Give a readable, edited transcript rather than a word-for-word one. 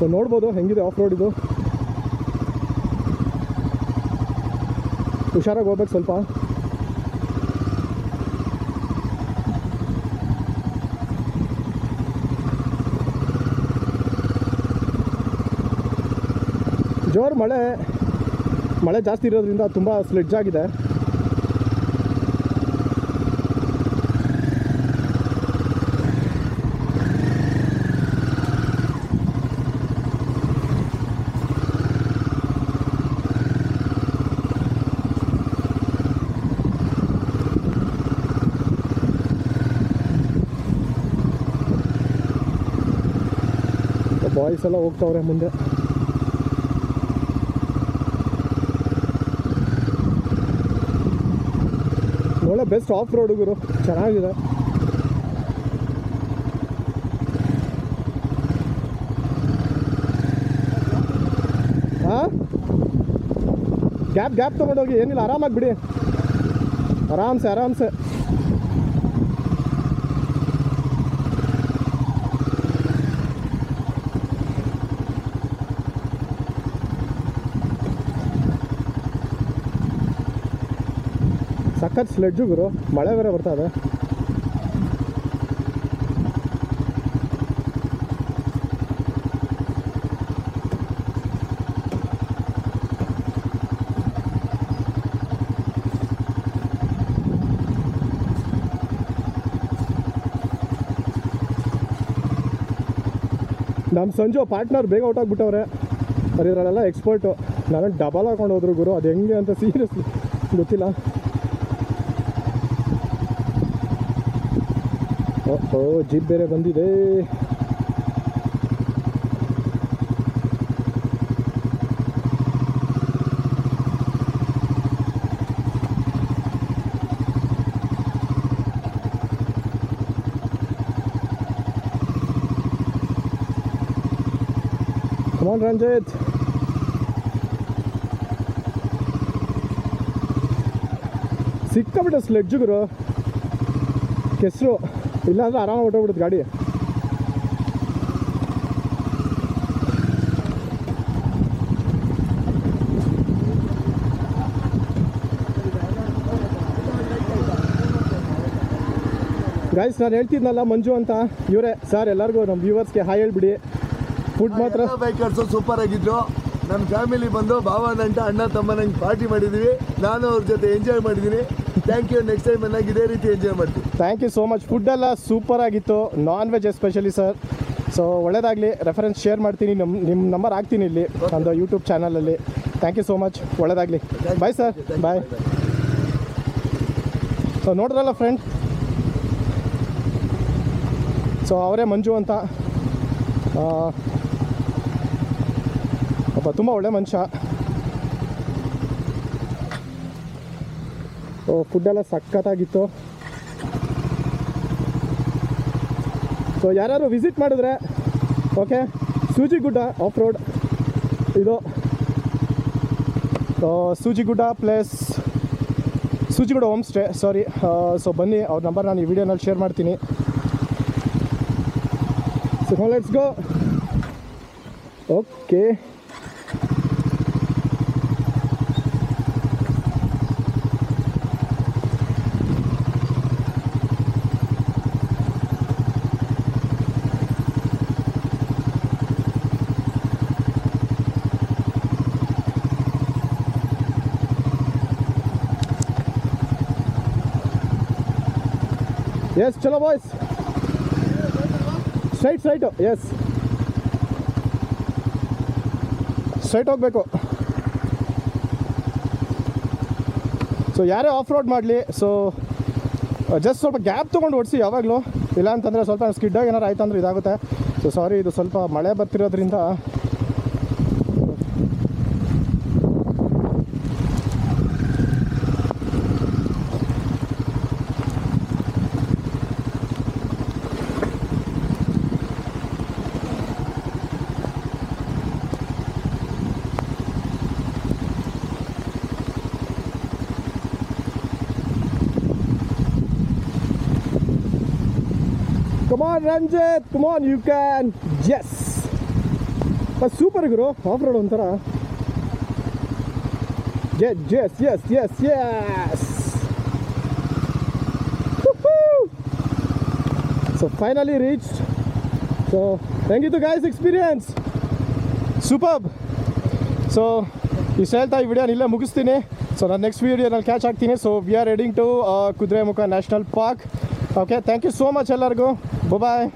So ನೋಡ್ಬೋದು ಹೆಂಗಿದೆ of road ಇದು. ಹುಷಾರಾಗಿ ಹೋಗ್ಬೇಕು ಸ್ವಲ್ಪ. ಜೋರು ಮಳೆ ಜಾಸ್ತಿ ಇರೋದ್ರಿಂದ ತುಂಬ ಸ್ಲೆಡ್ಜ್ ಆಗಿದೆ. ಬಾಯ್ಸ್ ಎಲ್ಲ ಹೋಗ್ತಾವ್ರೆ ಮುಂದೆ. ಒಳ್ಳೆ ಬೆಸ್ಟ್ ಆಫ್ ರೋಡ್ ಗುರು, ಚೆನ್ನಾಗಿದೆ. ಹಾಂ, ಗ್ಯಾಪ್ ತೊಗೊಂಡೋಗಿ, ಏನಿಲ್ಲ, ಆರಾಮಾಗಿ ಬಿಡಿ, ಆರಾಮ್ಸೆ. ಸಖತ್ ಸ್ಲೆಡ್ಜು ಗುರು, ಮಳೆ ಬೇರೆ ಬರ್ತಾ ಇದೆ. ನಮ್ಮ ಸಂಜು ಪಾರ್ಟ್ನರ್ ಬೇಗ ಔಟ್ ಆಗಿಬಿಟ್ಟವ್ರೆ. ಅದು ಇದರಲ್ಲೆಲ್ಲ ಎಕ್ಸ್ಪರ್ಟು. ನಾನು ಡಬಲ್ ಹಾಕೊಂಡು ಹೋದ್ರು ಗುರು, ಅದು ಹೆಂಗೆ ಅಂತ ಸೀರಿಯಸ್ಲಿ ಗೊತ್ತಿಲ್ಲ. ಓ ಜೀಪ್ ಬೇರೆ ಬಂದಿದೆ. Come on, Ranjit. ಸಿಕ್ಕಾಬಿಟ್ಟು ಸ್ಲೆಡ್ಜು ಗುರು, ಕೆಸರು, ಇಲ್ಲಾಂದ್ರೆ ಆರಾಮಾಗಿ ಹೊಟ್ಟೋಗ್ಬಿಡುತ್ತೆ ಗಾಡಿ. ಗೈಸ್, ನಾನು ಹೇಳ್ತಿದ್ನಲ್ಲ ಮಂಜು ಅಂತ, ಇವರೇ ಸರ್. ಎಲ್ಲರಿಗೂ ನಮ್ಮ ವ್ಯೂವರ್ಸ್ಗೆ ಹಾಯ್ ಹೇಳ್ಬಿಡಿ. ಫುಡ್ ಮಾತ್ರ ಬೈಕರ್ಸು ಸೂಪರ್ ಆಗಿದ್ರು. ನಮ್ಮ ಫ್ಯಾಮಿಲಿ ಬಂದು ಭಾವನಂಟ ಅಣ್ಣ ತಮ್ಮನಂಗೆ ಪಾರ್ಟಿ ಮಾಡಿದ್ದೀವಿ. ನಾನು ಅವ್ರ ಜೊತೆ ಎಂಜಾಯ್ ಮಾಡಿದ್ದೀನಿ. Thank you. ನೆಕ್ಸ್ಟ್ ಟೈಮ್ ನನಗೆ ಇದೇ ರೀತಿ ಎಂಜಾಯ್ ಮಾಡ್ತೀವಿ. Thank you so much. ಫುಡ್ಡೆಲ್ಲ ಸೂಪರ್ ಆಗಿತ್ತು, non veg especially sir. So ಒಳ್ಳೆಯದಾಗಲಿ. ರೆಫರೆನ್ಸ್ ಶೇರ್ ಮಾಡ್ತೀನಿ, ನಿಮ್ಮ ನಂಬರ್ ಹಾಕ್ತೀನಿ ಇಲ್ಲಿ ಒಂದು ಯೂಟ್ಯೂಬ್ ಚಾನಲಲ್ಲಿ. ಥ್ಯಾಂಕ್ ಯು ಸೋ ಮಚ್, ಒಳ್ಳೆಯದಾಗಲಿ. Bye sir, bye. ಸೊ ನೋಡಿದ್ರಲ್ಲ ಫ್ರೆಂಡ್, ಸೊ ಅವರೇ ಮಂಜು ಅಂತ. ಒಬ್ಬ ತುಂಬ ಒಳ್ಳೆ ಮನುಷ್ಯ. ಫುಡ್ಡೆಲ್ಲ ಸಖತ್ತಾಗಿತ್ತು. ಸೊ ಯಾರು ವಿಸಿಟ್ ಮಾಡಿದ್ರೆ ಓಕೆ, ಸೂಜಿಗುಡ್ಡ ಆಫ್ ರೋಡ್ ಇದು. Soojigudda place Soojigudda home stay, sorry. So ಬನ್ನಿ, ಅವ್ರ ನಂಬರ್ ನಾನು ಈ ವಿಡಿಯೋನಲ್ಲಿ ಶೇರ್ ಮಾಡ್ತೀನಿ. So let's go. Okay, yes ಚಲೋ ಬಾಯ್ಸ್, ಸ್ಟ್ರೈಟು, ಎಸ್ ಸ್ಟ್ರೈಟ್ ಹೋಗಬೇಕು. ಸೊ ಯಾರೇ ಆಫ್ ರೋಡ್ ಮಾಡಲಿ, ಸೊ ಜಸ್ಟ್ ಸ್ವಲ್ಪ ಗ್ಯಾಪ್ ತೊಗೊಂಡು ಓಡಿಸಿ ಯಾವಾಗಲೂ. ಇಲ್ಲ ಅಂತಂದರೆ ಸ್ವಲ್ಪ ಸ್ಕಿಡ್ಡಾಗಿ ಏನಾರು ಆಯ್ತು ಅಂದರೆ ಇದಾಗುತ್ತೆ. ಸೊ ಸಾರಿ, ಇದು ಸ್ವಲ್ಪ ಮಳೆ ಬರ್ತಿರೋದ್ರಿಂದ Come on, Ranjit. Come on, you can. Yes. Super ಗುರು ಆಫ್ ರೋಡ್ ಒಂಥರ yes yes yes yes so finally reach so ಹೆಂಗಿತ್ತು ಗಾಯ್ಸ್ ಎಕ್ಸ್ಪೀರಿಯನ್ಸ್ ಸೂಪರ್ ಸೊ ಇಷ್ಟು ಹೇಳ್ತಾ ಈ ವಿಡಿಯೋನ ಇಲ್ಲೇ ಮುಗಿಸ್ತೀನಿ ಸೊ ನಾನು ನೆಕ್ಸ್ಟ್ ವೀಡಿಯೋನಲ್ಲಿ ಕ್ಯಾಚ್ ಆಗ್ತೀನಿ so we are heading to Kudremukh national park okay thank you so much ಎಲ್ಲರಿಗೂ ಬಾಯ್